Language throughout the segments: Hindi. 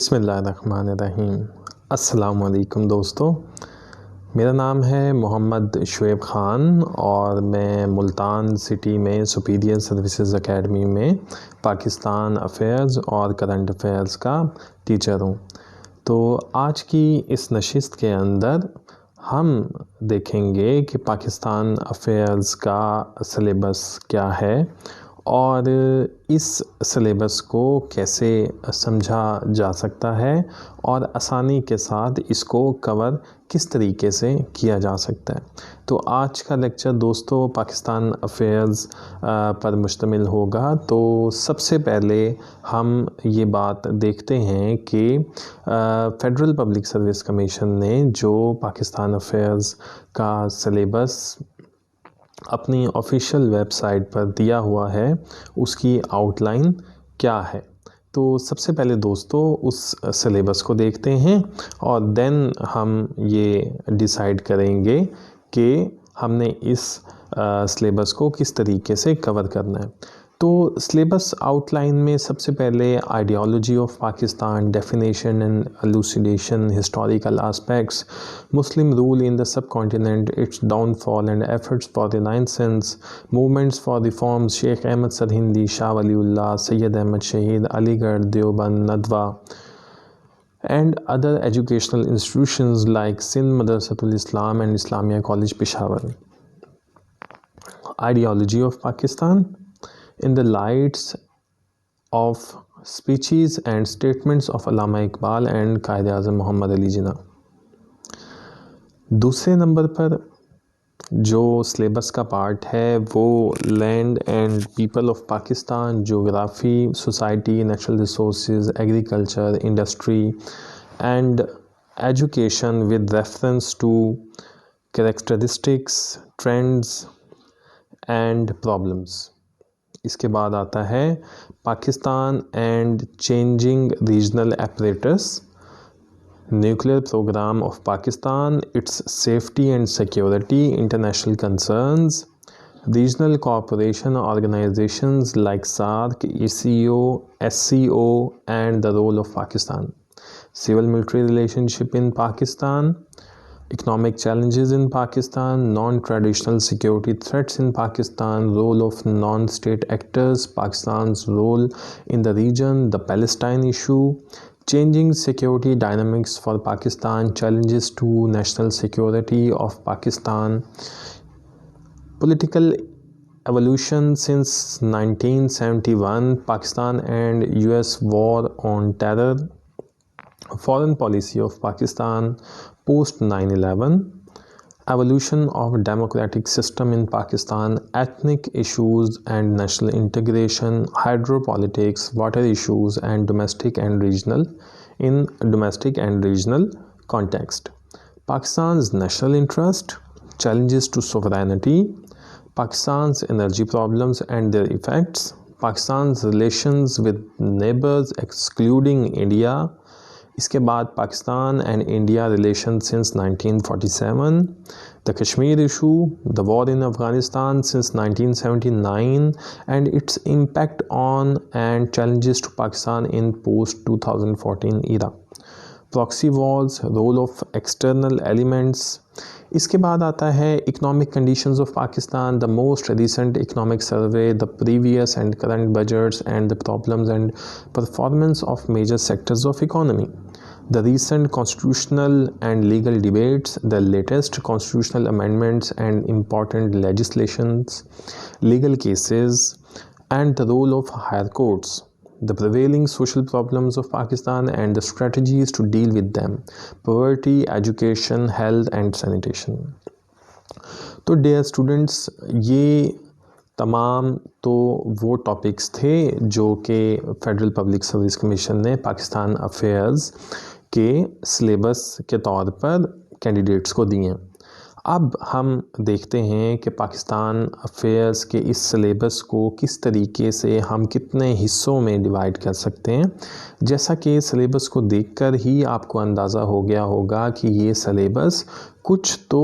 बिस्मिल्लाहिर्रहमानिर्रहीम। अस्सलाम वालेकुम दोस्तों, मेरा नाम है मोहम्मद शुएब ख़ान और मैं मुल्तान सिटी में सुपीरियर सर्विसेज एकेडमी में पाकिस्तान अफ़ेयर्स और करंट अफ़ेयर्स का टीचर हूँ। तो आज की इस नशिस्त के अंदर हम देखेंगे कि पाकिस्तान अफ़ेयर्स का सिलेबस क्या है और इस सिलेबस को कैसे समझा जा सकता है और आसानी के साथ इसको कवर किस तरीके से किया जा सकता है। तो आज का लेक्चर दोस्तों पाकिस्तान अफ़ेयर्स पर मुश्तमिल होगा। तो सबसे पहले हम ये बात देखते हैं कि फ़ेडरल पब्लिक सर्विस कमीशन ने जो पाकिस्तान अफ़ेयर्स का सिलेबस अपनी ऑफिशियल वेबसाइट पर दिया हुआ है उसकी आउटलाइन क्या है। तो सबसे पहले दोस्तों उस सिलेबस को देखते हैं और देन हम ये डिसाइड करेंगे कि हमने इस सिलेबस को किस तरीके से कवर करना है। तो सिलेबस आउटलाइन में सबसे पहले ideology of Pakistan, definition and elucidation, historical aspects, Muslim rule in the subcontinent, its downfall and efforts for renaissance, movements for reforms, Sheikh Ahmad Sirhindi, Shah Waliullah, Syed Ahmad Shaheed, Aligarh, Deoband, Nadwa and other educational institutions like Sindh Madrasatul Islam and Islamia College Peshawar. Ideology of Pakistan in the lights of speeches and statements of Allama Iqbal and Qaid-e-Azam Muhammad Ali Jinnah. दूसरे नंबर पर जो सिलेबस का पार्ट है वो land and people of Pakistan, geography, society, natural resources, agriculture, industry and education with reference to characteristics, trends and problems. इसके बाद आता है Pakistan and changing regional apparatus, nuclear programme of Pakistan, its safety and security, international concerns, regional cooperation organisations like SAARC, ECO, SCO and the role of Pakistan, civil military relationship in Pakistan, economic challenges in Pakistan, non-traditional security threats in Pakistan, role of non-state actors, Pakistan's role in the region, the Palestine issue, changing security dynamics for Pakistan, challenges to national security of Pakistan, political evolution since 1971, Pakistan and US war on terror, foreign policy of Pakistan post 9/11, evolution of democratic system in Pakistan, ethnic issues and national integration, hydropolitics, water issues and domestic and regional context, Pakistan's national interest, challenges to sovereignty, Pakistan's energy problems and their effects, Pakistan's relations with neighbors excluding India. इसके बाद Pakistan and India relation since 1947, the Kashmir issue, the war in Afghanistan since 1979 and its impact on and challenges to Pakistan in post 2014 era, proxy wars, role of external elements. इसके बाद आता है economic conditions of Pakistan, the most recent economic survey, the previous and current budgets and the problems and performance of major sectors of economy, the recent constitutional and legal debates, the latest constitutional amendments and important legislations, legal cases and the role of higher courts, the prevailing social problems of Pakistan and the strategies to deal with them, poverty, education, health and sanitation. तो dear students, ये तमाम तो वो टॉपिक्स थे जो कि फेडरल पब्लिक सर्विस कमीशन ने पाकिस्तान अफ़ेयर्स के सिलेबस के तौर पर कैंडिडेट्स को दिए। अब हम देखते हैं कि पाकिस्तान अफ़ेयर्स के इस सिलेबस को किस तरीके से हम कितने हिस्सों में डिवाइड कर सकते हैं। जैसा कि सिलेबस को देखकर ही आपको अंदाज़ा हो गया होगा कि ये सिलेबस कुछ तो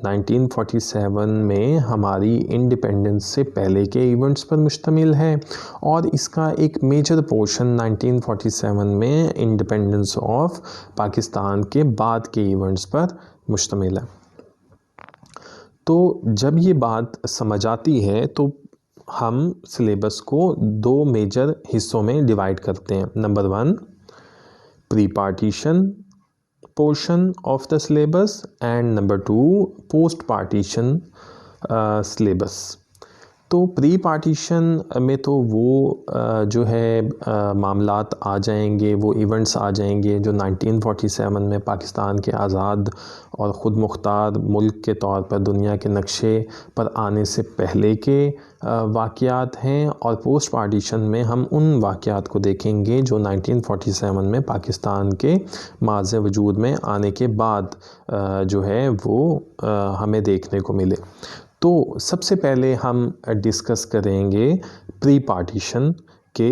1947 में हमारी इंडिपेंडेंस से पहले के इवेंट्स पर मुश्तमिल है और इसका एक मेजर पोर्शन 1947 में इंडिपेंडेंस ऑफ पाकिस्तान के बाद के इवेंट्स पर मुश्तमिल है। तो जब ये बात समझ आती है तो हम सिलेबस को 2 मेजर हिस्सों में डिवाइड करते हैं। Number 1 pre partition portion of the syllabus and number 2 post partition syllabus. तो प्री पार्टीशन में तो वो जो है मामलात आ जाएंगे, वो इवेंट्स आ जाएंगे जो 1947 में पाकिस्तान के आज़ाद और ख़ुद मुख्तार मुल्क के तौर पर दुनिया के नक्शे पर आने से पहले के वाक़यात हैं। और पोस्ट पार्टीशन में हम उन वाक़यात को देखेंगे जो 1947 में पाकिस्तान के माज़ वजूद में आने के बाद जो है वो हमें देखने को मिले। तो सबसे पहले हम डिस्कस करेंगे प्री पार्टीशन के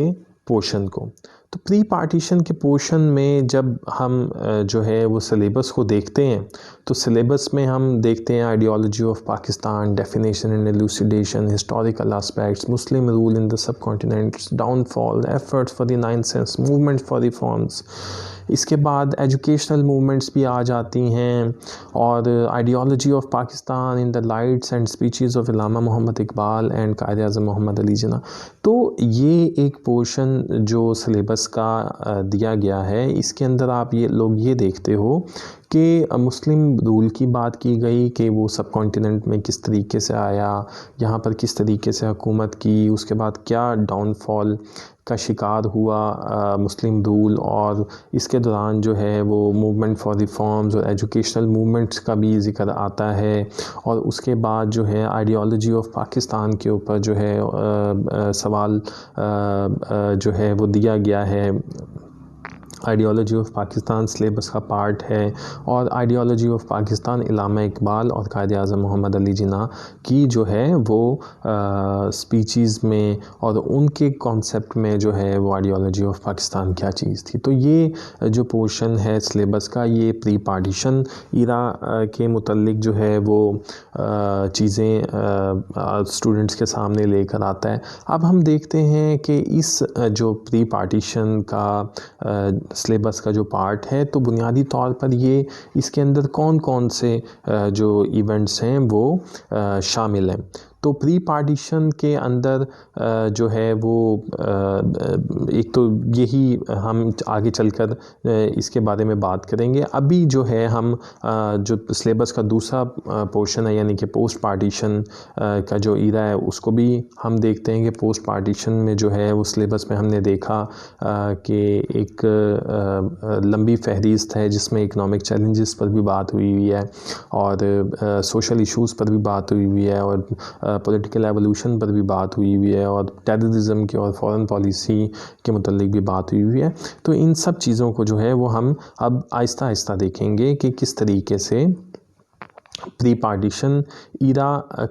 पोर्शन को। तो प्री पार्टीशन के पोर्शन में जब हम जो है वो सिलेबस को देखते हैं तो सिलेबस में हम देखते हैं ideology of Pakistan, definition and elucidation, historical aspects, Muslim rule in the subcontinents, downfall, efforts for the 9th sense, movement for reforms. इसके बाद एजुकेशनल मूवमेंट्स भी आ जाती हैं और ideology of Pakistan in the lights and speeches of Allama Mohammad Iqbal and Quaid Azam Mohammad Ali Jinnah. तो ये एक पोर्शन जो सिलेबस का दिया गया है, इसके अंदर आप ये देखते हो कि मुस्लिम रूल की बात की गई कि वो सब कॉन्टिनेंट में किस तरीके से आया, यहाँ पर किस तरीके से हुकूमत की, उसके बाद क्या डाउनफॉल का शिकार हुआ मुस्लिम रूल, और इसके दौरान जो है वो मूवमेंट फॉर रिफॉर्म्स और एजुकेशनल मूवमेंट्स का भी ज़िक्र आता है। और उसके बाद जो है आइडियोलॉजी ऑफ पाकिस्तान के ऊपर जो है सवाल जो है वो दिया गया है। आइडियोलॉजी ऑफ पाकिस्तान सिलेबस का पार्ट है और आइडियोलॉजी ऑफ पाकिस्तान इल्लामा इकबाल और कायद आज़म मोहम्मद अली जिन्ना की जो है वो स्पीचेस में और उनके कॉन्सेप्ट में जो है वो आइडियोलॉजी ऑफ पाकिस्तान क्या चीज़ थी। तो ये जो पोर्शन है सिलेबस का, ये प्री पार्टीशन इरा के मुतल्लिक जो है वो चीज़ें स्टूडेंट्स के सामने लेकर आता है। अब हम देखते हैं कि इस जो प्री पार्टीशन का सिलेबस का जो पार्ट है, तो बुनियादी तौर पर ये इसके अंदर कौन कौन से जो इवेंट्स हैं वो शामिल हैं। तो प्री पार्टीशन के अंदर जो है वो एक तो यही हम आगे चलकर इसके बारे में बात करेंगे। अभी जो है हम जो सिलेबस का दूसरा पोर्शन है यानी कि पोस्ट पार्टीशन का जो ईरा है उसको भी हम देखते हैं कि पोस्ट पार्टीशन में जो है वो सिलेबस में हमने देखा कि एक लंबी फहरिस्त है जिसमें इकनॉमिक चैलेंजेस पर भी बात हुई हुई है और सोशल इश्यूज़ पर भी बात हुई हुई है और पॉलिटिकल एवोल्यूशन पर भी बात हुई हुई है और टेररिज्म की और फॉरेन पॉलिसी के मुतल्लिक भी बात हुई हुई है। तो इन सब चीज़ों को जो है वो हम अब आहिस्ता आहिस्ता देखेंगे कि किस तरीके से प्री पार्टीशन ईरा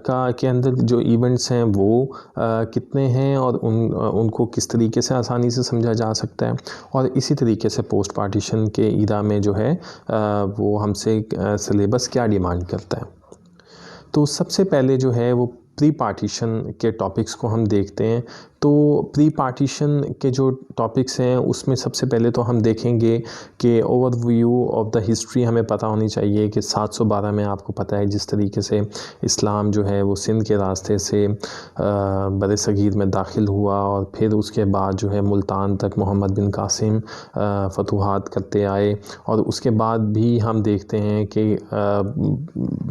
के अंदर जो इवेंट्स हैं वो कितने हैं और उनको किस तरीके से आसानी से समझा जा सकता है। और इसी तरीके से पोस्ट पार्टीशन के ईरा में जो है वो हमसे सिलेबस क्या डिमांड करता है। तो सबसे पहले जो है वो प्री पार्टीशन के टॉपिक्स को हम देखते हैं। तो प्री पार्टीशन के जो टॉपिक्स हैं उसमें सबसे पहले तो हम देखेंगे कि ओवरव्यू ऑफ द हिस्ट्री हमें पता होनी चाहिए कि 712 में आपको पता है जिस तरीके से इस्लाम जो है वो सिंध के रास्ते से बर सगीर में दाखिल हुआ और फिर उसके बाद जो है मुल्तान तक मोहम्मद बिन कासिम फतूहात करते आए। और उसके बाद भी हम देखते हैं कि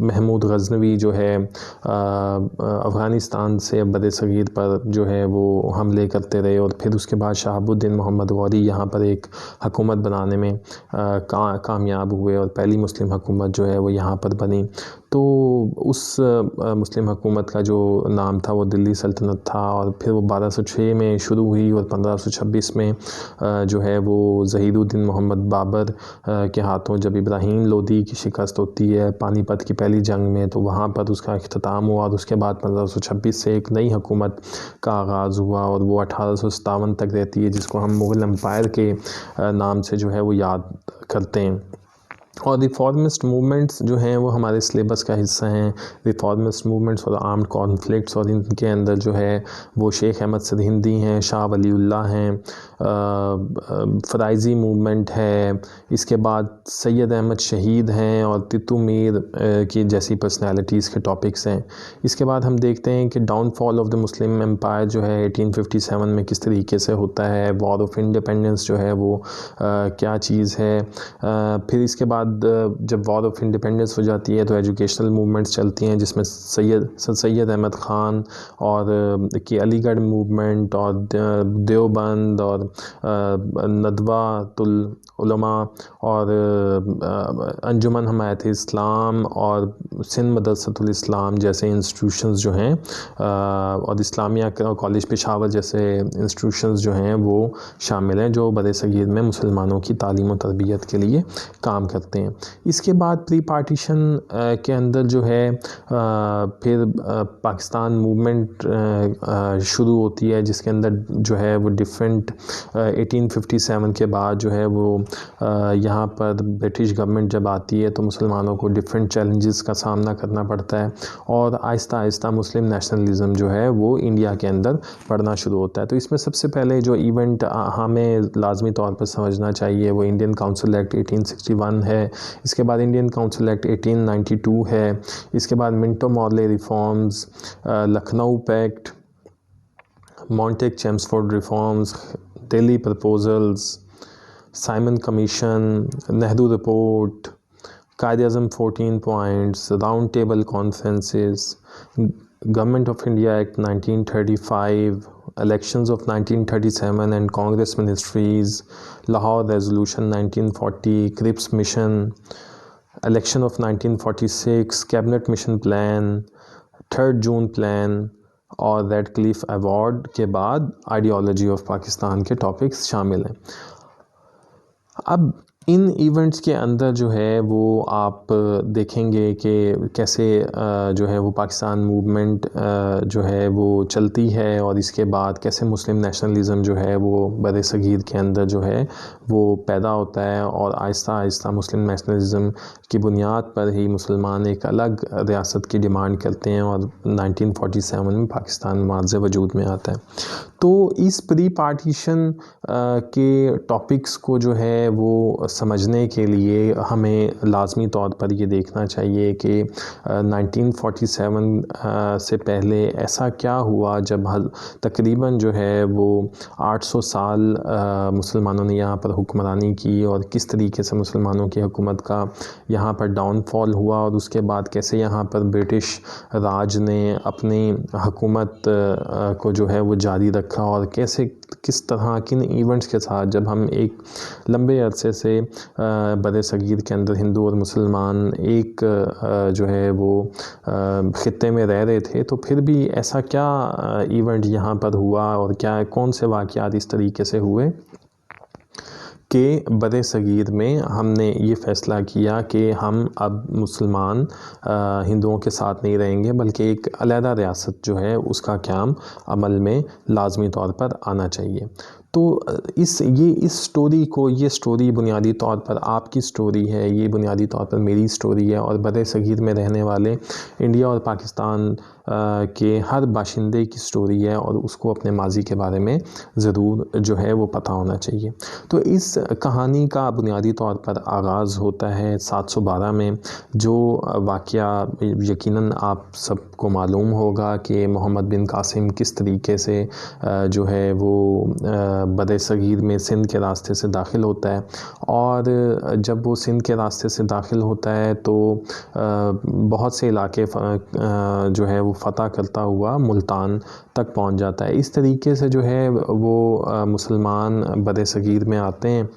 महमूद गज़नवी जो है अफ़गानिस्तान से बर सगीर पर जो है वो हमले करते रहे और फिर उसके बाद शहाबुद्दीन मोहम्मद गौरी यहाँ पर एक हुकूमत बनाने में कामयाब हुए और पहली मुस्लिम हुकूमत जो है वो यहाँ पर बनी। तो उस मुस्लिम हुकूमत का जो नाम था वो दिल्ली सल्तनत था और फिर वो 1206 में शुरू हुई और 1526 में जो है वो ज़हीरुद्दीन मोहम्मद बाबर के हाथों जब इब्राहिम लोदी की शिकस्त होती है पानीपत की पहली जंग में, तो वहाँ पर उसका इख्तिताम हुआ और उसके बाद 1526 से एक नई हुकूमत का आगाज़ हुआ और वो 1857 तक रहती है, जिसको हम मुग़ल एम्पायर के नाम से जो है वो याद करते हैं। और रिफॉर्मिस्ट मूवमेंट्स जो हैं वो हमारे सिलेबस का हिस्सा हैं। रिफॉर्मिस्ट मूवमेंट्स और आर्म्ड कॉन्फ्लिक्ट्स, और इनके अंदर जो है वो शेख अहमद सरहिंदी हैं, शाह वलीउल्लाह हैं, फ़राइज़ी मूवमेंट है, इसके बाद सैयद अहमद शहीद हैं और तितू मीर की जैसी पर्सनालिटीज़ के टॉपिक्स हैं। इसके बाद हम देखते हैं कि downfall of the Muslim empire जो है 1857 में किस तरीके से होता है, वॉर ऑफ इंडिपेंडेंस जो है वो क्या चीज़ है। फिर इसके बाद जब वॉर ऑफ इंडिपेंडेंस हो जाती है तो एजुकेशनल मूवमेंट्स चलती हैं, जिसमें सैयद अहमद ख़ान और की अलीगढ़ मूवमेंट और देवबंद और नदवातुल उलमा और अंजुमन हमायत इस्लाम और सिंध मदरसतुल इस्लाम जैसे इंस्टीट्यूशंस जो हैं और इस्लामिया कॉलेज पेशावर जैसे इंस्टीट्यूशंस जो हैं वो शामिल हैं, जो बड़े सगीर में मुसलमानों की तालीम और तरबियत के लिए काम करते हैं। इसके बाद प्री पार्टीशन के अंदर जो है फिर पाकिस्तान मूवमेंट शुरू होती है, जिसके अंदर जो है वो डिफरेंट 1857 के बाद जो है वो यहाँ पर ब्रिटिश गवर्नमेंट जब आती है तो मुसलमानों को डिफरेंट चैलेंजेस का सामना करना पड़ता है और आहिस्ता आहिस्ता मुस्लिम नेशनलिज़म जो है वो इंडिया के अंदर बढ़ना शुरू होता है। तो इसमें सबसे पहले जो इवेंट हमें लाजमी तौर पर समझना चाहिए वो इंडियन काउंसिल एक्ट 1861 है। इसके बाद इंडियन काउंसिल एक्ट 1892 है। इसके बाद Minto Morley reforms, Lucknow pact, Montagu Chelmsford reforms, Delhi proposals, Simon commission, Nehru report, Quaid-e-Azam 14 points, round table conferences, government of India act 1935, elections of 1937 and Congress ministries, Lahore resolution 1940, Cripps mission, election of 1946, cabinet mission plan, 3rd June plan और रेड क्लिफ अवार्ड के बाद आइडियोलॉजी ऑफ पाकिस्तान के टॉपिक्स शामिल हैं। अब इन इवेंट्स के अंदर जो है वो आप देखेंगे कि कैसे जो है वो पाकिस्तान मूवमेंट जो है वो चलती है और इसके बाद कैसे मुस्लिम नेशनलिज़म जो है वो बड़े सगीर के अंदर जो है वो पैदा होता है और आहिस्ता आहिस्ता मुस्लिम नेशनलिज़म की बुनियाद पर ही मुसलमान एक अलग रियासत की डिमांड करते हैं और 1947 में पाकिस्तान मार्ज़ वजूद में आता है। तो इस प्री पार्टीशन के टॉपिक्स को जो है वो समझने के लिए हमें लाजमी तौर पर ये देखना चाहिए कि 1947 से पहले ऐसा क्या हुआ जब तकरीबन जो है वो 800 साल मुसलमानों ने यहाँ पर हुक्मरानी की और किस तरीके से मुसलमानों की हुकूमत का यहाँ पर डाउनफॉल हुआ और उसके बाद कैसे यहाँ पर ब्रिटिश राज ने अपनी हुकूमत को जो है वो जारी रखा और कैसे किस तरह किन इवेंट्स के साथ जब हम एक लंबे अरसे से बड़े सगीर के अंदर हिंदू और मुसलमान एक जो है वो ख़ित्ते में रह रहे थे, तो फिर भी ऐसा क्या इवेंट यहाँ पर हुआ और क्या कौन से वाक़यात इस तरीके से हुए कि बड़े सगीर में हमने ये फ़ैसला किया कि हम अब मुसलमान हिंदुओं के साथ नहीं रहेंगे बल्कि एक अलहदा रियासत जो है उसका क़याम अमल में लाजमी तौर पर आना चाहिए। तो इस स्टोरी बुनियादी तौर पर आपकी स्टोरी है, ये बुनियादी तौर पर मेरी स्टोरी है और बड़े सगीर में रहने वाले इंडिया और पाकिस्तान के हर बाशिंदे की स्टोरी है और उसको अपने माजी के बारे में ज़रूर जो है वो पता होना चाहिए। तो इस कहानी का बुनियादी तौर पर आगाज़ होता है 712 में, जो वाक़या यकीनन आप सबको मालूम होगा कि मोहम्मद बिन कासिम किस तरीके से जो है वो बड़े सगीर में सिंध के रास्ते से दाखिल होता है और जब वो सिंध के रास्ते से दाखिल होता है तो बहुत से इलाके जो है वो फ़तह करता हुआ मुल्तान तक पहुंच जाता है। इस तरीके से जो है वो मुसलमान बड़े सगीर में आते हैं।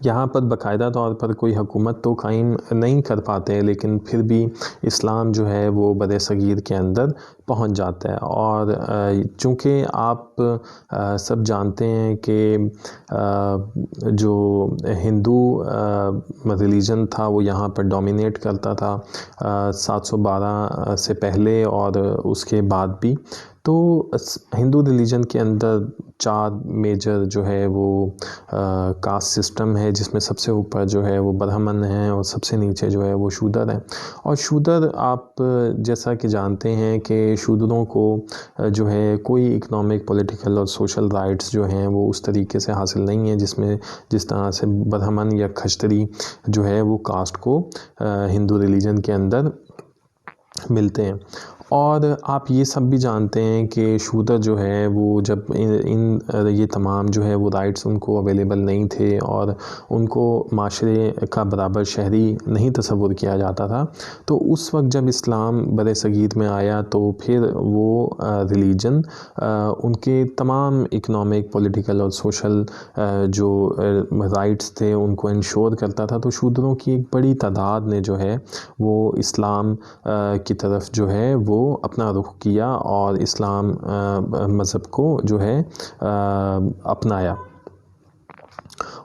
यहाँ पर बाकायदा तौर पर कोई हुकूमत तो कायम नहीं कर पाते, लेकिन फिर भी इस्लाम जो है वो बड़े सगीर के अंदर पहुंच जाता है। और चूँकि आप सब जानते हैं कि जो हिंदू रिलीजन था वो यहाँ पर डोमिनेट करता था 712 से पहले और उसके बाद भी। तो हिंदू रिलीजन के अंदर 4 मेजर जो है वो कास्ट सिस्टम है, जिसमें सबसे ऊपर जो है वो ब्राह्मण हैं और सबसे नीचे जो है वो शूद्र हैं। और शूद्र आप जैसा कि जानते हैं कि शूद्रों को जो है कोई इकोनॉमिक, पॉलिटिकल और सोशल राइट्स जो हैं वो उस तरीके से हासिल नहीं है जिस तरह से ब्राह्मण या क्षत्रिय जो है वो कास्ट को हिंदू रिलीजन के अंदर मिलते हैं। और आप ये सब भी जानते हैं कि शूद्र जो है वो जब ये तमाम जो है वो राइट्स उनको अवेलेबल नहीं थे और उनको माशरे का बराबर शहरी नहीं तस्वुर किया जाता था, तो उस वक्त जब इस्लाम बर सगीर में आया तो फिर वो रिलीजन उनके तमाम इकनॉमिक, पॉलिटिकल और सोशल जो राइट्स थे उनको इंश्योर करता था। तो शूद्रों की एक बड़ी तादाद ने जो है वो इस्लाम की तरफ जो है वो अपना रुख किया और इस्लाम मज़हब को जो है अपनाया।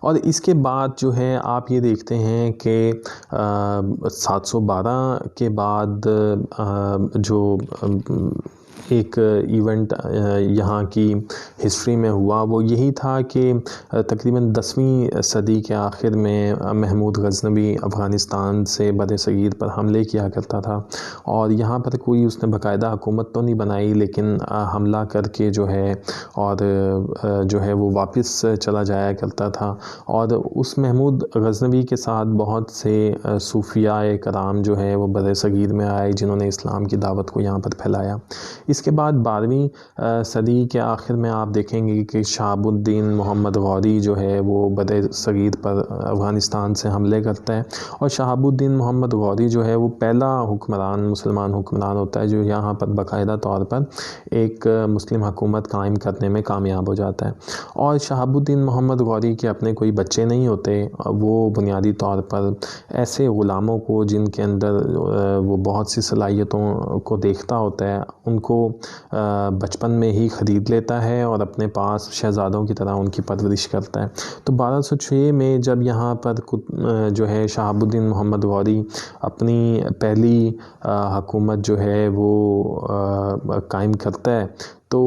और इसके बाद जो है आप ये देखते हैं कि 712 के बाद जो एक इवेंट यहाँ की हिस्ट्री में हुआ वो यही था कि तकरीबन 10वीं सदी के आखिर में महमूद गज़नवी अफ़गानिस्तान से बरसगीर पर हमले किया करता था। और यहाँ पर कोई उसने बाकायदा हुकूमत तो नहीं बनाई, लेकिन हमला करके जो है और जो है वो वापस चला जाया करता था। और उस महमूद गज़नवी के साथ बहुत से सूफियाए कराम जो है वो बरसगीर में आए, जिन्होंने इस्लाम की दावत को यहाँ पर फैलाया। इसके बाद 12वीं सदी के आखिर में आप देखेंगे कि शहाबुद्दीन मोहम्मद गौरी जो है वो बरसगीर पर अफ़गानिस्तान से हमले करता है। और शहाबुद्दीन मोहम्मद गौरी जो है वो पहला हुक्मरान, मुसलमान हुक्मरान होता है जो यहाँ पर बाकायदा तौर पर एक मुस्लिम हुकूमत कायम करने में कामयाब हो जाता है। और शहाबुद्दीन मोहम्मद गौरी के अपने कोई बच्चे नहीं होते, वो बुनियादी तौर पर ऐसे ग़ुलामों को जिनके अंदर वो बहुत सी सलाहियतों को देखता होता है, उनको बचपन में ही ख़रीद लेता है और अपने पास शहज़ादों की तरह उनकी परवरिश करता है। तो 1206 में जब यहाँ पर जो है शहाबुद्दीन मोहम्मद गौरी अपनी पहली हुकूमत जो है वो कायम करता है, तो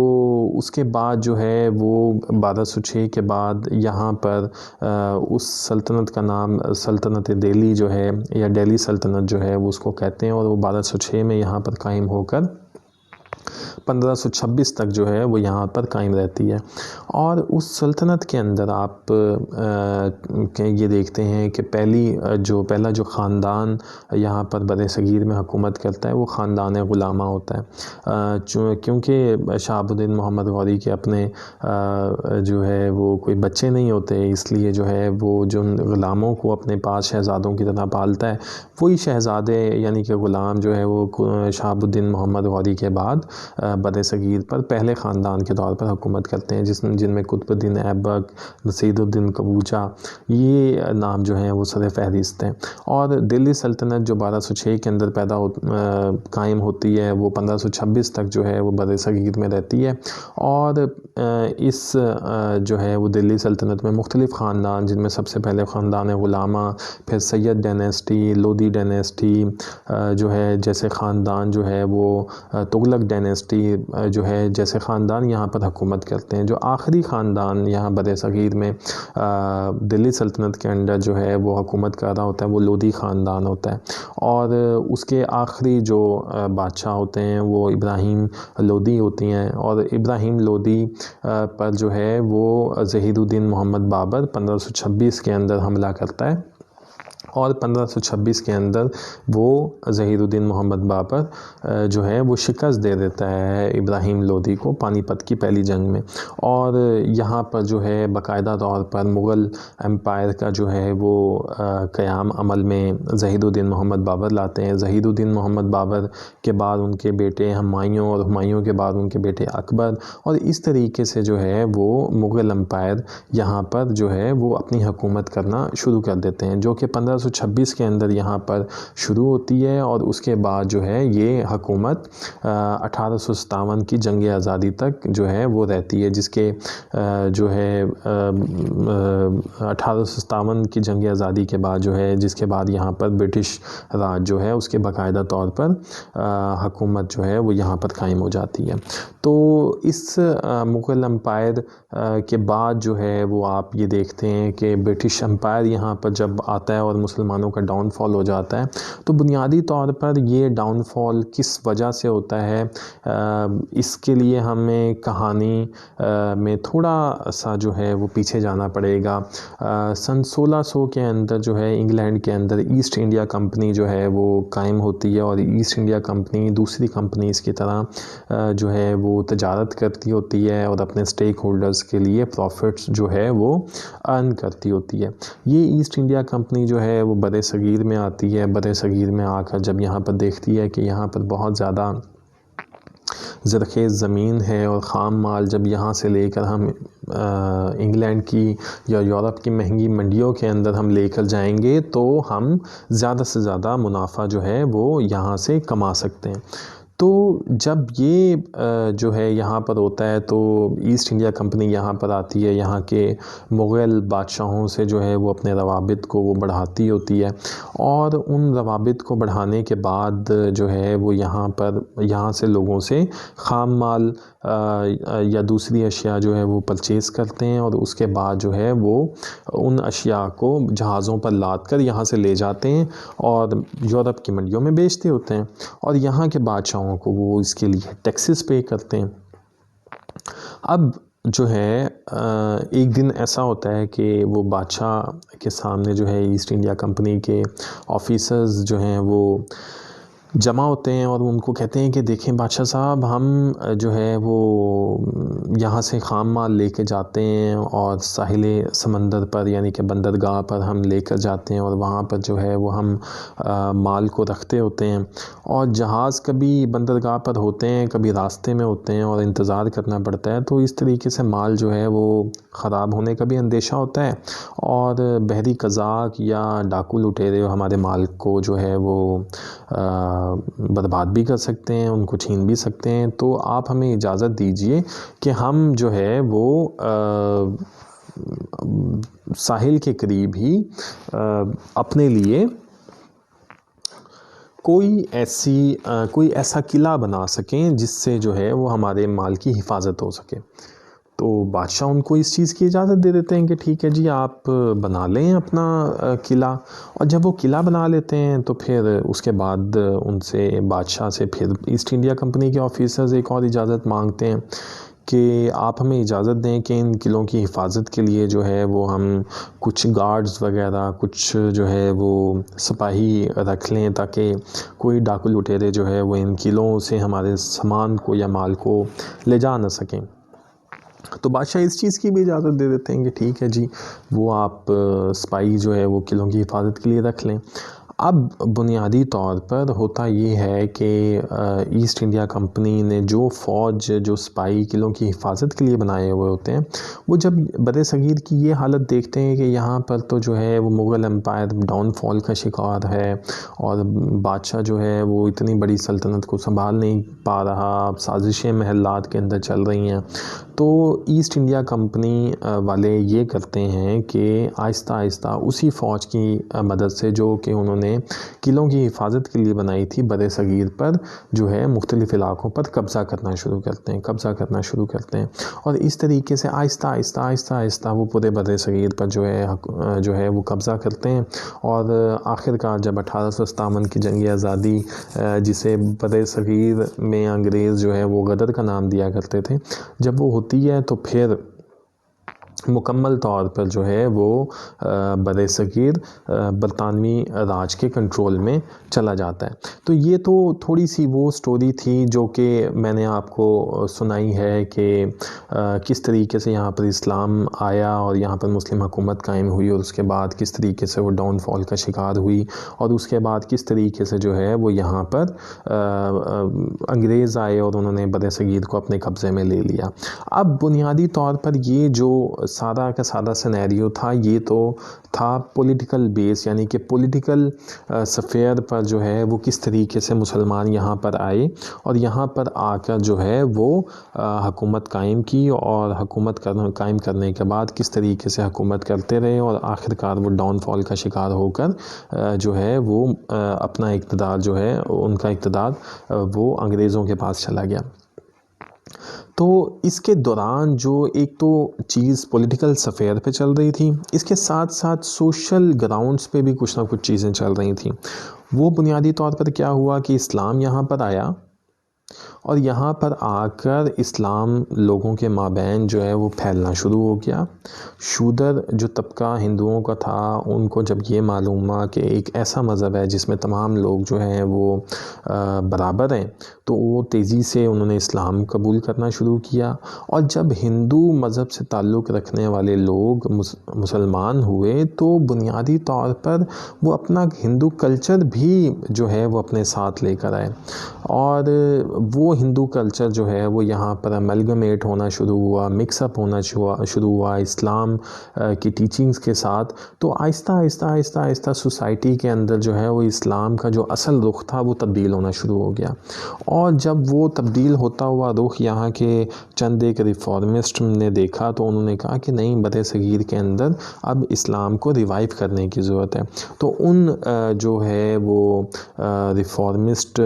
उसके बाद जो है वो 1206 के बाद यहाँ पर उस सल्तनत का नाम सल्तनत दिल्ली जो है या दिल्ली सल्तनत जो है वो उसको कहते हैं। और वो 1206 में यहाँ पर कायम होकर 1526 तक जो है वो यहाँ पर कायम रहती है। और उस सल्तनत के अंदर आप ये देखते हैं कि पहला जो ख़ानदान यहाँ पर बरसगीर में हुकूमत करता है वो ख़ानदान ग़ुलामा होता है। क्योंकि शहाबुद्दीन मोहम्मद गौरी के अपने जो है वो कोई बच्चे नहीं होते, इसलिए जो है वो जो ग़ुलामों को अपने पास शहज़ादों की तरह पालता है, वही शहज़ादे यानी कि ग़ुलाम जो है वो शहाबुद्दीन मोहम्मद गौरी के बाद बरसगीर पर पहले ख़ानदान के तौर पर हुकूमत करते हैं, जिनमें कुतुबुद्दीन ऐबक, नसीरुद्दीन कबूचा ये नाम जो हैं वो सर फहरिस्त हैं। और दिल्ली सल्तनत जो 1206 के अंदर कायम होती है वो 1526 तक जो है वो बरसगीर में रहती है। और इस जो है वो दिल्ली सल्तनत में मुख्तलिफ़ ख़ानदान, जिनमें सबसे पहले ख़ानदान ग़ुलामा, फिर सैयद डायनेस्टी, लोदी डायनेस्टी जो है जैसे ख़ानदान जो है वो तुगलक डायनेस्टी जो है जैसे ख़ानदान यहाँ पर हुकूमत करते हैं। जो आखिरी ख़ानदान यहाँ बरसगीर में दिल्ली सल्तनत के अंडर जो है वो हुकूमत कर रहा होता है वो लोदी ख़ानदान होता है। और उसके आखिरी जो बादशाह होते हैं वो इब्राहिम लोदी होती हैं। और इब्राहिम लोदी पर जो है वो ज़हीरुद्दीन मोहम्मद बाबर 1526 के अंदर हमला करता है। और 1526 के अंदर वो ज़हीरुद्दीन मोहम्मद बाबर जो है वो शिकस्त दे देता है इब्राहिम लोदी को पानीपत की पहली जंग में। और यहाँ पर जो है बाकायदा तौर पर मुग़ल एम्पायर का जो है वो क़याम अमल में ज़हीरुद्दीन मोहम्मद बाबर लाते हैं। ज़हीरुद्दीन मोहम्मद बाबर के बाद उनके बेटे हुमायूं और हुमायूं के बाद उनके बेटे अकबर, और इस तरीके से जो है वो मुग़ल एम्पायर यहाँ पर जो है वो अपनी हुकूमत करना शुरू कर देते हैं, जो कि 1526 1826 के अंदर यहाँ पर शुरू होती है और उसके बाद जो है ये हुकूमत 1857 की जंग आज़ादी तक जो है वो रहती है, जिसके जो है 1857 की जंग आज़ादी के बाद जो है, जिसके बाद यहाँ पर ब्रिटिश राज जो है उसके बाकायदा तौर पर हुकूमत जो है वो यहाँ पर कायम हो जाती है। तो इस मुग़ल एम्पायर के बाद जो है वो आप ये देखते हैं कि ब्रिटिश एम्पायर यहाँ पर जब आता है और मुसलमानों का डाउनफॉल हो जाता है, तो बुनियादी तौर पर ये डाउनफॉल किस वजह से होता है, इसके लिए हमें कहानी में थोड़ा सा जो है वो पीछे जाना पड़ेगा। सन 1600 के अंदर जो है इंग्लैंड के अंदर ईस्ट इंडिया कंपनी जो है वो कायम होती है और ईस्ट इंडिया कंपनी दूसरी कंपनीज़ की तरह जो है वो तजारत करती होती है और अपने स्टेक होल्डर्स के लिए प्रॉफिट्स जो है वो अर्न करती होती है। ये ईस्ट इंडिया कंपनी जो है वो बरे सगीर में आती है। बरे सगीर में आकर जब यहाँ पर देखती है कि यहाँ पर बहुत ज़्यादा ज़रख़ेज़ ज़मीन है और ख़ाम माल जब यहाँ से लेकर हम इंग्लैंड की या यूरोप की महंगी मंडियों के अंदर हम लेकर जाएंगे तो हम ज़्यादा से ज़्यादा मुनाफा जो है वो यहाँ से कमा सकते हैं। तो जब ये जो है यहाँ पर होता है तो ईस्ट इंडिया कंपनी यहाँ पर आती है, यहाँ के मुग़ल बादशाहों से जो है वो अपने रवाबित को वो बढ़ाती होती है और उन रवाबित को बढ़ाने के बाद जो है वो यहाँ से लोगों से ख़ाम माल या दूसरी अशिया जो है वो परचेज़ करते हैं और उसके बाद जो है वो उन अशिया को जहाज़ों पर लाद कर यहाँ से ले जाते हैं और यूरोप की मंडियों में बेचते होते हैं और यहाँ के बादशाहों को वो इसके लिए टैक्सेस पे करते हैं। अब जो है एक दिन ऐसा होता है कि वो बादशाह के सामने जो है ईस्ट इंडिया कंपनी के ऑफिसर्स जो हैं वो जमा होते हैं और उनको कहते हैं कि देखें बादशाह साहब, हम जो है वो यहाँ से ख़ाम माल लेके जाते हैं और साहिल समंदर पर यानी कि बंदरगाह पर हम लेकर जाते हैं और वहाँ पर जो है वो हम माल को रखते होते हैं और जहाज़ कभी बंदरगाह पर होते हैं, कभी रास्ते में होते हैं और इंतज़ार करना पड़ता है। तो इस तरीके से माल जो है वो ख़राब होने का भी अंदेशा होता है और बहरी कज़ाक या डाकू लुटेरे हमारे माल को जो है वो बर्बाद भी कर सकते हैं, उनको छीन भी सकते हैं। तो आप हमें इजाज़त दीजिए कि हम जो है वो साहिल के करीब ही अपने लिए कोई ऐसा किला बना सकें जिससे जो है वो हमारे माल की हिफाजत हो सके। तो बादशाह उनको इस चीज़ की इजाज़त दे देते हैं कि ठीक है जी, आप बना लें अपना किला। और जब वो किला बना लेते हैं तो फिर उसके बाद उनसे बादशाह से फिर ईस्ट इंडिया कंपनी के ऑफिसर्स एक और इजाज़त मांगते हैं कि आप हमें इजाज़त दें कि इन किलों की हिफाजत के लिए जो है वो हम कुछ गार्ड्स वगैरह, कुछ जो है वो सिपाही रख लें ताकि कोई डाकू लुटेरे जो है वो इन किलों से हमारे सामान को या माल को ले जा ना सकें। तो बादशाह इस चीज़ की भी इजाज़त दे देते हैं कि ठीक है जी, वो आप सिपाही जो है वो किलों की हिफाजत के लिए रख लें। अब बुनियादी तौर पर होता ये है कि ईस्ट इंडिया कंपनी ने जो फ़ौज, जो सिपाही किलों की हिफाजत के लिए बनाए हुए होते हैं, वो जब बरे सगीर की ये हालत देखते हैं कि यहाँ पर तो जो है वो मुग़ल एम्पायर डाउनफॉल का शिकार है और बादशाह जो है वो इतनी बड़ी सल्तनत को संभाल नहीं पा रहा, साजिशें महल्लात के अंदर चल रही हैं। तो ईस्ट इंडिया कंपनी वाले ये करते हैं कि आहिस्ता आहिस्ता उसी फ़ौज की मदद से जो कि उन्होंने किलों की हिफाजत के लिए बनाई थी बरे सगीर पर, जो है मुख्तलिफ़ इलाक़ों पर कब्ज़ा करना शुरू करते हैं और इस तरीके से आहिस्ता आहिस्ता वो पूरे बरे सगीर पर जो है वो कब्ज़ा करते हैं। और आखिरकार जब 1857 की जंग आज़ादी, जिसे बरे सगीर में अंग्रेज़ जो है वो गदर का नाम दिया करते थे, जब वो होती है तो फिर मुकम्मल तौर पर जो है वो बरे सगीर बरतानवी राज के कंट्रोल में चला जाता है। तो ये तो थोड़ी सी वो स्टोरी थी जो कि मैंने आपको सुनाई है कि किस तरीके से यहाँ पर इस्लाम आया और यहाँ पर मुस्लिम हुकूमत कायम हुई और उसके बाद किस तरीके से वो डाउनफॉल का शिकार हुई और उसके बाद किस तरीके से जो है वो यहाँ पर अंग्रेज़ आए और उन्होंने बरे सगीर को अपने कब्ज़े में ले लिया। अब बुनियादी तौर पर ये जो सारा का सारा सिनेरियो था ये तो था पॉलिटिकल बेस, यानी कि पॉलिटिकल सफ़ेयर पर जो है वो किस तरीके से मुसलमान यहाँ पर आए और यहाँ पर आकर जो है वो हुकूमत कायम की, और हुकूमत कायम करने के बाद किस तरीके से हुकूमत करते रहे और आखिरकार वो डाउनफॉल का शिकार होकर जो है वो अपना इक़्तिदार जो है उनका इक़्तिदार वो अंग्रेज़ों के पास चला गया। तो इसके दौरान जो एक तो चीज़ पॉलिटिकल सफ़ेयर पे चल रही थी, इसके साथ साथ सोशल ग्राउंड्स पे भी कुछ ना कुछ चीज़ें चल रही थी। वो बुनियादी तौर पर क्या हुआ कि इस्लाम यहाँ पर आया और यहाँ पर आकर इस्लाम लोगों के माबैन जो है वो फैलना शुरू हो गया। शूदर जो तबका हिंदुओं का था, उनको जब ये मालूम हुआ कि एक ऐसा मज़हब है जिसमें तमाम लोग जो हैं वो बराबर हैं, तो वो तेज़ी से उन्होंने इस्लाम कबूल करना शुरू किया। और जब हिंदू मज़हब से ताल्लुक़ रखने वाले लोग मुसलमान हुए तो बुनियादी तौर पर वो अपना हिंदू कल्चर भी जो है वो अपने साथ लेकर आए, और वो हिंदू कल्चर जो है वो यहाँ पर अमलगमेट होना शुरू हुआ, मिक्सअप होना शुरू हुआ इस्लाम की टीचिंग्स के साथ। तो आहिस्ता आहिस्ता आहिस्ता आहिस्ता सोसाइटी के अंदर जो है वो इस्लाम का जो असल रुख था वो तब्दील होना शुरू हो गया। और जब वो तब्दील होता हुआ रुख यहाँ के चंद एक रिफॉर्मिस्ट ने देखा तो उन्होंने कहा कि नहीं, बरे सगीर के अंदर अब इस्लाम को रिवाइव करने की ज़रूरत है। तो उन जो है वो रिफॉर्मिस्ट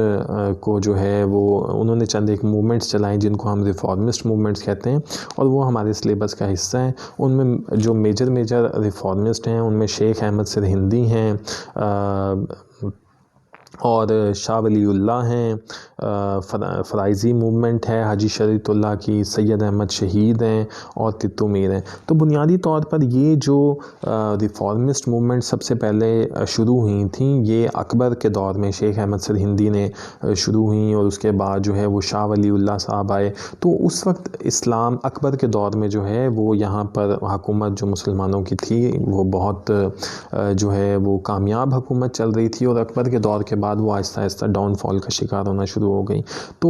को जो है वो उन्होंने चंद एक मूवमेंट्स चलाई जिनको हम रिफॉर्मिस्ट मूवमेंट्स कहते हैं, और वो हमारे सिलेबस का हिस्सा है। उनमें जो मेजर रिफॉर्मिस्ट हैं उनमें शेख अहमद सिरहिंदी हैं और शाह वलीउल्लाह हैं, फ़राइज़ी मूवमेंट है हाजी शरीयतुल्लाह की, सैयद अहमद शहीद हैं और तित्तू मीर हैं। तो बुनियादी तौर पर ये जो रिफॉर्मिस्ट मूवमेंट सबसे पहले शुरू हुई थी ये अकबर के दौर में शेख अहमद सिरहिंदी ने शुरू हुई, और उसके बाद जो है वो शाह वलीउल्लाह साहब आए। तो उस वक्त इस्लाम अकबर के दौर में जो है वो यहाँ पर हुकूमत जो मुसलमानों की थी वो बहुत जो है वो कामयाब हुकूमत चल रही थी, और अकबर के दौर के बाद वो आहिस्ता आहिस्ता डाउनफॉल का शिकार होना शुरू हो गई। तो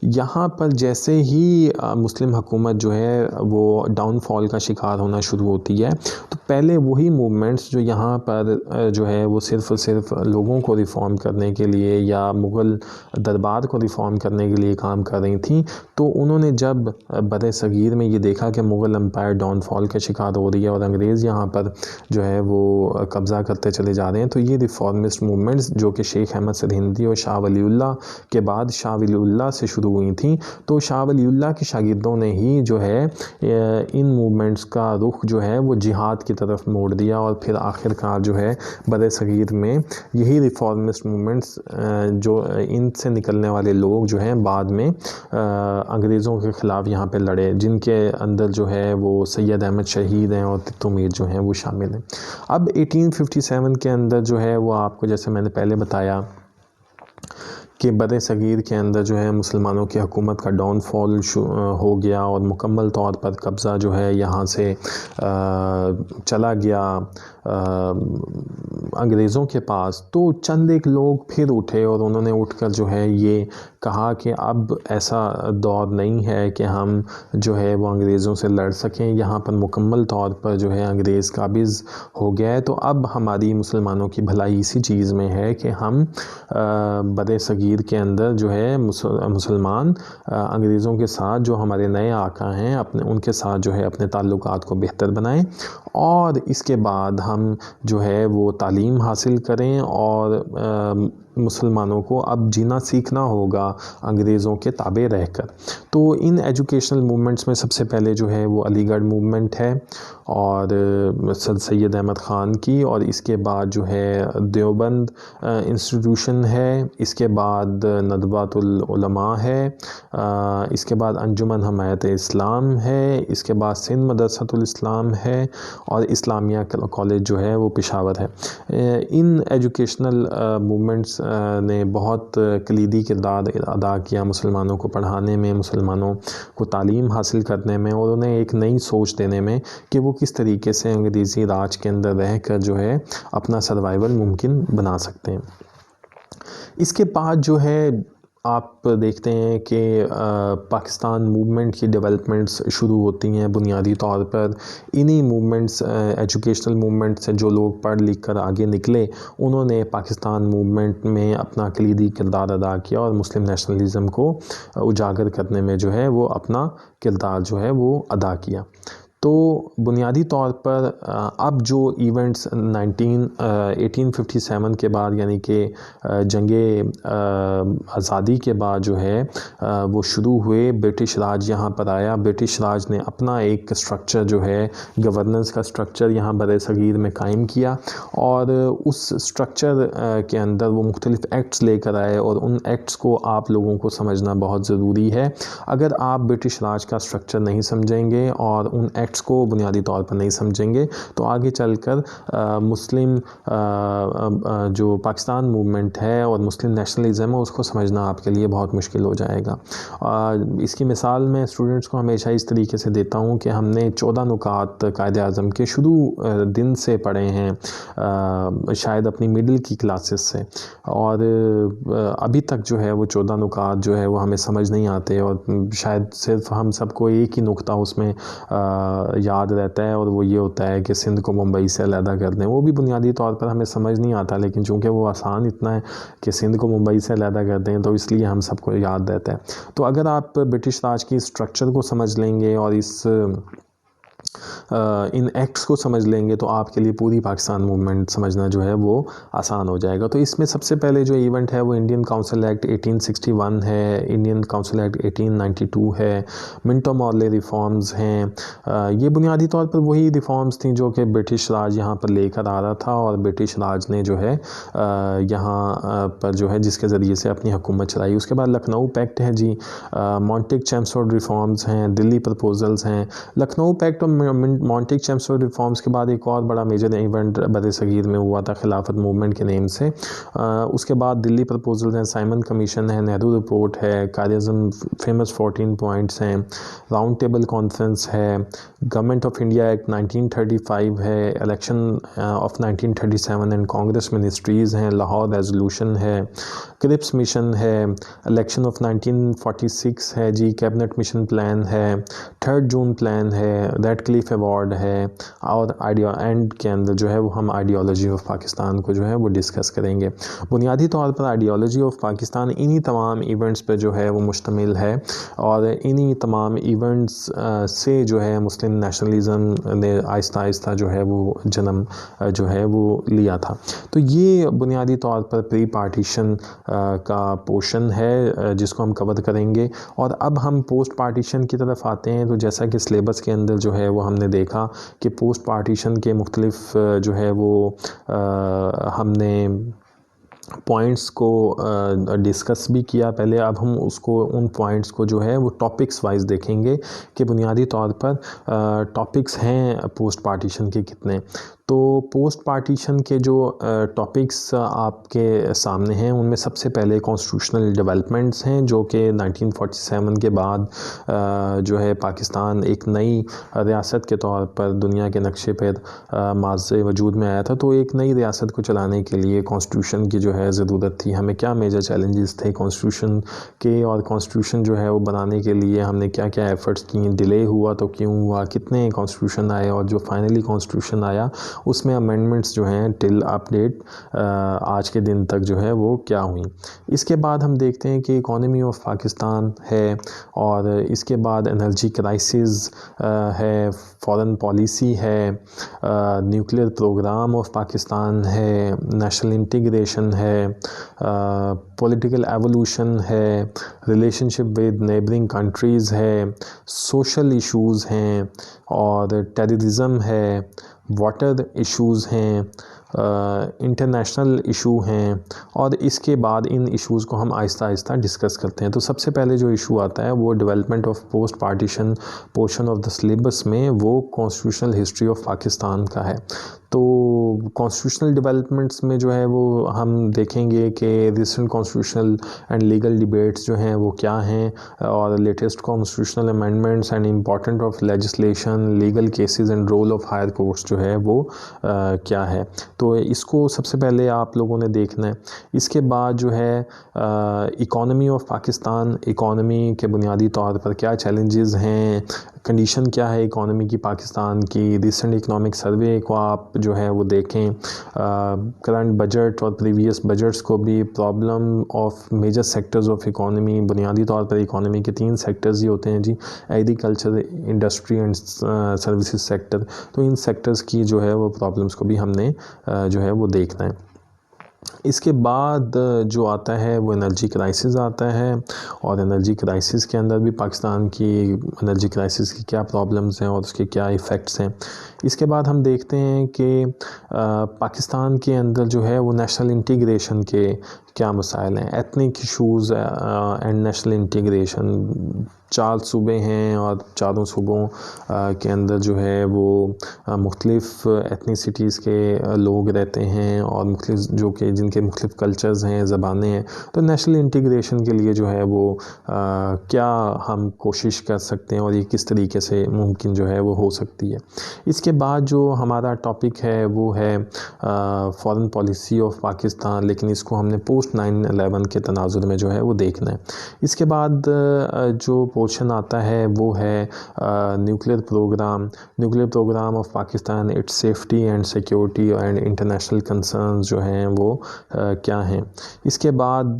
यहाँ पर जैसे ही मुस्लिम हुकूमत जो है वो डाउनफॉल का शिकार होना शुरू होती है, तो पहले वही मूवमेंट्स जो यहाँ पर जो है वो सिर्फ़ और सिर्फ लोगों को रिफ़ॉर्म करने के लिए या मुग़ल दरबार को रिफ़ॉर्म करने के लिए काम कर रही थी, तो उन्होंने जब बरे सगीर में ये देखा कि मुग़ल एम्पायर डाउनफॉल का शिकार हो रही है और अंग्रेज़ यहाँ पर जो है वो कब्ज़ा करते चले जा रहे हैं, तो ये रिफॉर्मिस्ट मूवमेंट्स जो कि शेख अहमद सिरहिंदी और शाह वलीउल्लाह के बाद शाह वलीउल्लाह से शुरू हुई थी, तो शाह वलीउल्लाह के शागिर्दों ने ही जो है इन मूवमेंट्स का रुख जो है वो जिहाद की तरफ मोड़ दिया, और फिर आखिरकार जो है बरे सगीर में यही रिफॉर्मिस्ट मूवमेंट्स जो इनसे निकलने वाले लोग जो हैं बाद में अंग्रेज़ों के ख़िलाफ़ यहाँ पे लड़े, जिनके अंदर जो है वो सैयद अहमद शहीद हैं और तित्तू मीर जो हैं वो शामिल हैं। अब 1857 के अंदर जो है वो आपको जैसे मैंने पहले बताया कि बरे सगीर के अंदर जो है मुसलमानों की हुकूमत का डाउनफॉल हो गया और मुकम्मल तौर पर कब्ज़ा जो है यहाँ से चला गया अंग्रेज़ों के पास। तो चंद एक लोग फिर उठे और उन्होंने उठकर जो है ये कहा कि अब ऐसा दौर नहीं है कि हम जो है वो अंग्रेज़ों से लड़ सकें, यहाँ पर मुकम्मल तौर पर जो है अंग्रेज़ काबिज़ हो गया है, तो अब हमारी मुसलमानों की भलाई इसी चीज़ में है कि हम बरे सगीर के अंदर जो है मुसलमान अंग्रेज़ों के साथ जो हमारे नए आका हैं अपने उनके साथ जो है अपने ताल्लुकात को बेहतर बनाएं, और इसके बाद हम जो है वो तालीम हासिल करें, और मुसलमानों को अब जीना सीखना होगा अंग्रेज़ों के ताबे रहकर। तो इन एजुकेशनल मूवमेंट्स में सबसे पहले जो है वो अलीगढ़ मूवमेंट है और सर सैयद अहमद ख़ान की, और इसके बाद जो है देवबंद इंस्टीट्यूशन है, इसके बाद नदवातुल उलमा है, इसके बाद अंजुमन हमायत इस्लाम है, इसके बाद सिंध मदरसतुल इस्लाम है, और इस्लामिया कॉलेज जो है वो पेशावर है। इन एजुकेशनल मूवमेंट्स ने बहुत कलीदी किरदार अदा किया मुसलमानों को पढ़ाने में, मुसलमानों को तालीम हासिल करने में, और उन्हें एक नई सोच देने में कि वो किस तरीके से अंग्रेज़ी राज के अंदर रहकर जो है अपना सर्वाइवल मुमकिन बना सकते हैं। इसके बाद जो है आप देखते हैं कि पाकिस्तान मूवमेंट की डेवलपमेंट्स शुरू होती हैं बुनियादी तौर पर इन्हीं मूवमेंट्स, एजुकेशनल मूवमेंट से जो लोग पढ़ लिख कर आगे निकले, उन्होंने पाकिस्तान मूवमेंट में अपना कलीदी किरदार अदा किया और मुस्लिम नेशनलिज़म को उजागर करने में जो है वो अपना किरदार जो है वो अदा किया। तो बुनियादी तौर पर अब जो इवेंट्स 1857 के बाद, यानी कि जंगे आज़ादी के बाद जो है वो शुरू हुए, ब्रिटिश राज यहाँ पर आया। ब्रिटिश राज ने अपना एक स्ट्रक्चर जो है, गवर्नेंस का स्ट्रक्चर यहाँ बर सगीर में कायम किया और उस स्ट्रक्चर के अंदर वो मुख्तलिफ़ एक्ट्स लेकर आए और उन एक्ट्स को आप लोगों को समझना बहुत ज़रूरी है। अगर आप ब्रिटिश राज का स्ट्रक्चर नहीं समझेंगे और उन एक्ट्स को बुनियादी तौर पर नहीं समझेंगे तो आगे चलकर मुस्लिम जो पाकिस्तान मूवमेंट है और मुस्लिम नेशनलिज़म है उसको समझना आपके लिए बहुत मुश्किल हो जाएगा। इसकी मिसाल मैं स्टूडेंट्स को हमेशा इस तरीके से देता हूँ कि हमने 14 नुकात कायदे आज़म के शुरू दिन से पढ़े हैं, शायद अपनी मिडिल की क्लासेस से, और अभी तक जो है वो 14 नुकात जो है वो हमें समझ नहीं आते और शायद सिर्फ हम सबको एक ही नुक्ता उसमें याद रहता है और वो ये होता है कि सिंध को मुंबई से अलहदा कर दें। वो भी बुनियादी तौर पर हमें समझ नहीं आता, लेकिन चूँकि वो आसान इतना है कि सिंध को मुंबई से अलहदा कर दें तो इसलिए हम सबको याद रहता है। तो अगर आप ब्रिटिश राज की स्ट्रक्चर को समझ लेंगे और इन एक्ट्स को समझ लेंगे तो आपके लिए पूरी पाकिस्तान मूवमेंट समझना जो है वो आसान हो जाएगा। तो इसमें सबसे पहले जो इवेंट है वो इंडियन काउंसिल एक्ट 1861 है, इंडियन काउंसिल एक्ट 1892 है, मिंटो मॉर्ले रिफॉर्म्स हैं। ये बुनियादी तौर पर वही रिफॉर्म्स थी जो कि ब्रिटिश राज यहाँ पर लेकर आ रहा था और ब्रिटिश राज ने जो है यहाँ पर जो है जिसके ज़रिए से अपनी हुकूमत चलाई। उसके बाद लखनऊ पैक्ट है जी, मॉन्टेग चैम्सफोर्ड रिफॉर्म्स हैं, दिल्ली प्रपोजल्स हैं। लखनऊ पैक्ट और मॉन्टेग चैम्सफोर्ड रिफॉर्म्स के बाद एक और बड़ा मेजर इवेंट बर सगीर में हुआ था खिलाफत मूवमेंट के नेम से। उसके बाद दिल्ली प्रपोजल्स हैं, साइमन कमीशन है, नेहरू रिपोर्ट है, कायदे-ए-आज़म फेमस 14 पॉइंट्स हैं, राउंड टेबल कॉन्फ्रेंस है, गवर्नमेंट ऑफ इंडिया एक्ट 1935 है, election of 1937 and Congress ministries हैं, लाहौर रेजोल्यूशन है, क्रिप्स मिशन है, इलेक्शन ऑफ 1946 है जी, कैबिनेट मिशन प्लान है, 3 जून प्लान है, रेड क्लिफ अवार्ड है और एंड के अंदर जो है वो हम आइडियोलॉजी ऑफ पाकिस्तान को जो है वो डिस्कस करेंगे। बुनियादी तौर पर आइडियोलॉजी ऑफ पाकिस्तान इन्हीं तमाम इवेंट्स पे जो है वो मुश्तमिल है और इन्हीं तमाम इवेंट्स से जो है मुस्लिम नेशनलिज़म ने आहिस्ता आहिस्ता जो है वो जन्म जो है वो लिया था। तो ये बुनियादी तौर पर प्री पार्टीशन का पोर्शन है जिसको हम कवर करेंगे। और अब हम पोस्ट पार्टीशन की तरफ आते हैं। तो जैसा कि सिलेबस के अंदर जो है वो हमने देखा कि पोस्ट पार्टीशन के मुख्तलिफ जो है वो हमने पॉइंट्स को डिस्कस भी किया पहले। अब हम उसको उन पॉइंट्स को जो है वो टॉपिक्स वाइज देखेंगे कि बुनियादी तौर पर टॉपिक्स हैं पोस्ट पार्टीशन के कितने। तो पोस्ट पार्टीशन के जो टॉपिक्स आपके सामने हैं उनमें सबसे पहले कॉन्स्टिट्यूशनल डेवलपमेंट्स हैं जो कि 1947 के बाद जो है पाकिस्तान एक नई रियासत के तौर पर दुनिया के नक्शे पर माज़ वजूद में आया था। तो एक नई रियासत को चलाने के लिए कॉन्स्टिट्यूशन की जो है ज़रूरत थी। हमें क्या मेजर चैलेंजेस थे कॉन्स्टिट्यूशन के, और कॉन्स्टिट्यूशन जो है वो बनाने के लिए हमने क्या क्या एफ़र्ट्स किए, डिले हुआ तो क्यों हुआ, कितने कॉन्स्टिट्यूशन आए और जो फाइनली कॉन्स्टिट्यूशन आया उसमें अमेंडमेंट्स जो हैं टिल अपडेट आज के दिन तक जो है वो क्या हुई। इसके बाद हम देखते हैं कि इकोनॉमी ऑफ पाकिस्तान है और इसके बाद एनर्जी क्राइसिस है, फॉरेन पॉलिसी है, न्यूक्लियर प्रोग्राम ऑफ पाकिस्तान है, नेशनल इंटीग्रेशन है, पॉलिटिकल एवोल्यूशन है, रिलेशनशिप विद नेबरिंग कंट्रीज़ है, सोशल इश्यूज़ हैं और टेररिज्म है, वाटर इश्यूज़ हैं, इंटरनेशनल इशू हैं। और इसके बाद इन इश्यूज़ को हम आहिस्ता आहिस्ता डिस्कस करते हैं। तो सबसे पहले जो इशू आता है वो development of post partition portion of the syllabus में वो कॉन्स्टिट्यूशनल हिस्ट्री ऑफ पाकिस्तान का है। तो कॉन्स्टिट्यूशनल डेवलपमेंट्स में जो है वो हम देखेंगे कि recent constitutional and legal debates जो हैं वो क्या हैं और latest constitutional amendments and important of legislation, legal cases and role of higher courts जो है वो क्या है। तो इसको सबसे पहले आप लोगों ने देखना है। इसके बाद जो है इकॉनमी ऑफ पाकिस्तान, इकॉनमी के बुनियादी तौर पर क्या चैलेंजेस हैं, कंडीशन क्या है इकॉनमी की पाकिस्तान की। रिसेंट इकोनॉमिक सर्वे को आप जो है वो देखें, करंट बजट और प्रीवियस बजट्स को भी। Problem of major sectors of economy, बुनियादी तौर पर इकॉनमी के 3 सेक्टर्स ही होते हैं जी, agriculture, industry and services sector. तो इन सेक्टर्स की जो है वो प्रॉब्लम्स को भी हमने जो है वो देखना है। इसके बाद जो आता है वो एनर्जी क्राइसिस आता है, और एनर्जी क्राइसिस के अंदर भी पाकिस्तान की एनर्जी क्राइसिस की क्या प्रॉब्लम्स हैं और उसके क्या इफ़ेक्ट्स हैं। इसके बाद हम देखते हैं कि पाकिस्तान के अंदर जो है वो नेशनल इंटीग्रेशन के क्या मसाइल हैं, ethnic issues and national integration. 4 सूबे हैं और चारों सूबों के अंदर जो है वो मुख्तलिफ़ एथनिसिटीज़ के लोग रहते हैं और मुख्तलिफ़ जो कि जिनके मुख्तलिफ़ कल्चर्स हैं, ज़बानें हैं। तो नेशनल इंटीग्रेशन के लिए जो है वो क्या हम कोशिश कर सकते हैं और ये किस तरीके से मुमकिन जो है वो हो सकती है। इसके बाद जो हमारा टॉपिक है वो है फॉरेन पॉलिसी ऑफ पाकिस्तान, लेकिन इसको हमने पोस्ट 9/11 के तनाजुर में जो है वो देखना है। इसके बाद जो पोर्शन आता है वो है nuclear programme of Pakistan, its safety and security and international concerns जो हैं वो क्या हैं। इसके बाद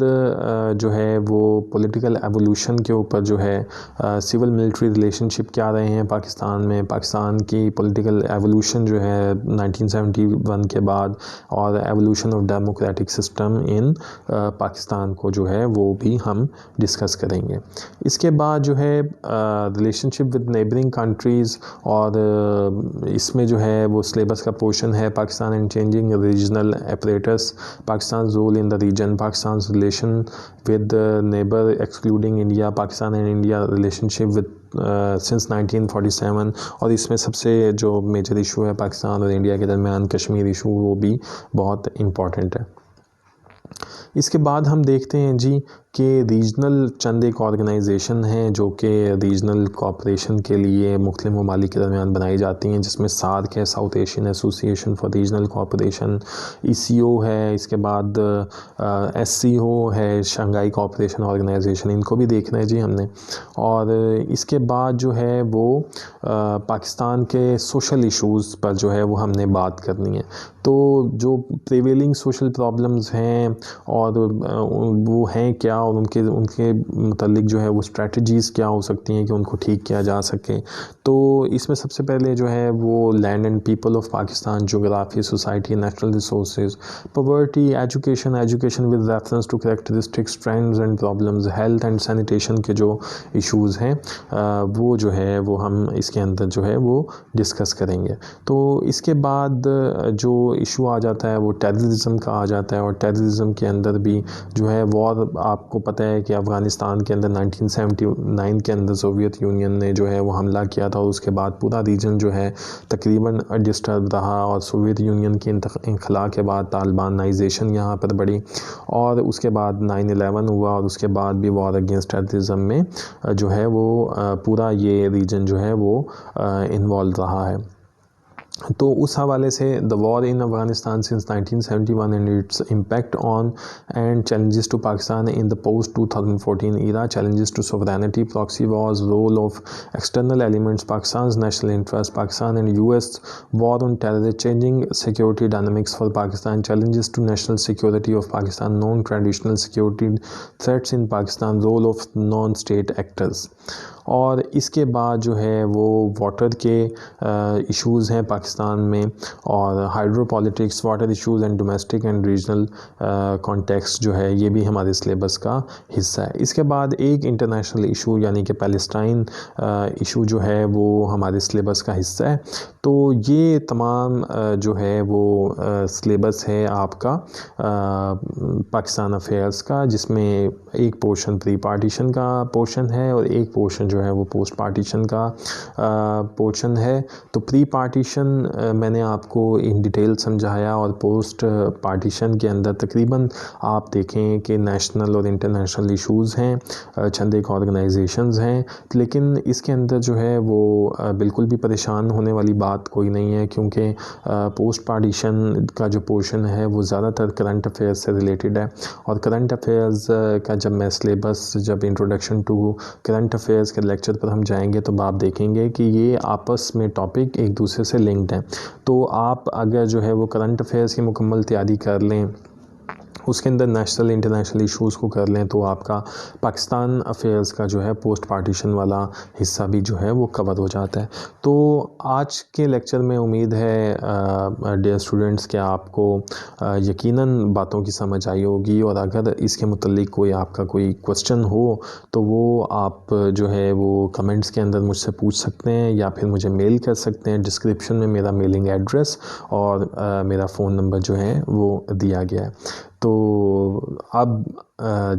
जो है वो पॉलिटिकल एवोल्यूशन के ऊपर जो है सिविल मिलिट्री रिलेशनशिप क्या रहे हैं पाकिस्तान में, पाकिस्तान की पॉलिटिकल एवोल्यूशन जो है 1971 के बाद, और evolution of democratic system in Pakistan को जो है वो भी हम डिस्कस करेंगे। इसके बाद जो है रिलेशनशिप विद नेबरिंग कंट्रीज़, और इसमें जो है वो सिलेबस का पोर्शन है Pakistan and changing regional apparatus, Pakistan role in the region, Pakistan relation with neighbour excluding India, Pakistan and India relationship with since 1947। और इसमें सबसे जो मेजर इशू है पाकिस्तान और इंडिया के दरमियान, कश्मीर इशू, वो भी बहुत इम्पॉर्टेंट है। इसके बाद हम देखते हैं जी कि रीजनल चंद एक ऑर्गेनाइजेशन हैं जो कि रीजनल कोऑपरेशन के लिए मुख्तलिफ ममालिक के दरमियान बनाई जाती हैं, जिसमें सार्क है, south Asian association for regional cooperation, ECO है, इसके बाद SCO है, शंघाई कोऑपरेशन ऑर्गेनाइजेशन। इनको भी देखना है जी हमने। और इसके बाद जो है वो पाकिस्तान के सोशल इश्यूज़ पर जो है वो हमने बात करनी है। तो जो प्रिवेलिंग सोशल प्रॉब्लम्स हैं और वो हैं क्या, और उनके मतलब जो है वो स्ट्रेटजीज़ क्या हो सकती हैं कि उनको ठीक किया जा सके। तो इसमें सबसे पहले जो है वो land and people of Pakistan, geography, society, natural resources, poverty, education with reference to characteristics, trends and problems, health and sanitation के जो इश्यूज़ हैं वो जो है वो हम इसके अंदर जो है वो डिस्कस करेंगे। तो इसके बाद जो इशू आ जाता है वो टेररिज्म का आ जाता है, और टेररिज्म के अंदर भी जो है वॉर, आपको पता है कि अफ़गानिस्तान के अंदर 1979 के अंदर सोवियत यूनियन ने जो है वो हमला किया था, और उसके बाद पूरा रीजन जो है तकरीबन डिस्टर्ब रहा, और सोवियत यूनियन के इंखला के बाद तालिबानाइजेशन यहाँ पर बढ़ी, और उसके बाद 9/11 हुआ, और उसके बाद भी वॉर अगेंस्ट टेररिज्म में जो है वो पूरा ये रीजन जो है वो इन्वॉल्व रहा है। तो उस हवाले से the war in Afghanistan since 1971 and its impact on and challenges to Pakistan in the post 2014 era, challenges to sovereignty, proxy wars, role of external elements, Pakistan national interest, Pakistan and US war on terror, changing security dynamics for Pakistan, challenges to national security of Pakistan, non traditional security threats in Pakistan, role of non state actors. और इसके बाद जो है वो वाटर के इश्यूज़ हैं पाकिस्तान में, और hydropolitics, water issues and domestic and regional context जो है ये भी हमारे सिलेबस का हिस्सा है। इसके बाद एक इंटरनेशनल इशू यानी कि पैलेस्टाइन इशू जो है वो हमारे सिलेबस का हिस्सा है। तो ये तमाम जो है वो सिलेबस है आपका पाकिस्तान अफेयर्स का, जिसमें एक पोर्शन प्री पार्टीशन का पोर्शन है और एक पोर्शन जो है वो पोस्ट पार्टीशन का पोर्शन है। तो प्री पार्टीशन मैंने आपको इन डिटेल समझाया और पोस्ट पार्टीशन के अंदर तकरीबन आप देखें कि नेशनल और इंटरनेशनल इश्यूज़ हैं, चंद एक ऑर्गेनाइजेशंस हैं, लेकिन इसके अंदर जो है वो बिल्कुल भी परेशान होने वाली बात कोई नहीं है, क्योंकि पोस्ट पार्टीशन का जो पोर्शन है वो ज़्यादातर करंट अफेयर्स से रिलेटेड है। और करंट अफेयर्स का जब मैं सिलेबस, जब इंट्रोडक्शन टू करंट अफेयर्स के लेक्चर पर हम जाएंगे तो आप देखेंगे कि ये आपस में टॉपिक एक दूसरे से लिंक्ड हैं। तो आप अगर जो है वो करंट अफेयर्स की मुकम्मल तैयारी कर लें, उसके अंदर नेशनल इंटरनेशनल इश्यूज़ को कर लें, तो आपका पाकिस्तान अफेयर्स का जो है पोस्ट पार्टीशन वाला हिस्सा भी जो है वो कवर हो जाता है। तो आज के लेक्चर में उम्मीद है डियर स्टूडेंट्स कि आपको यकीनन बातों की समझ आई होगी, और अगर इसके मुतल्लिक कोई आपका कोई क्वेश्चन हो तो वो आप जो है वो कमेंट्स के अंदर मुझसे पूछ सकते हैं, या फिर मुझे मेल कर सकते हैं। डिस्क्रिप्शन में मेरा मेलिंग एड्रेस और मेरा फ़ोन नंबर जो है वो दिया गया है। तो अब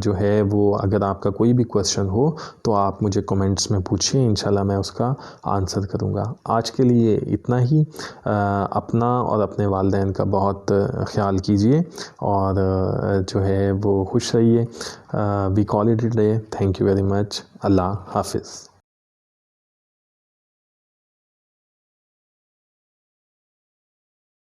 जो है वो अगर आपका कोई भी क्वेश्चन हो तो आप मुझे कमेंट्स में पूछिए, इंशाल्लाह मैं उसका आंसर करूँगा। आज के लिए इतना ही। अपना और अपने वालिदैन का बहुत ख़्याल कीजिए, और जो है वो खुश रहिए। We call it a day. Thank you very much. अल्लाह हाफिज़।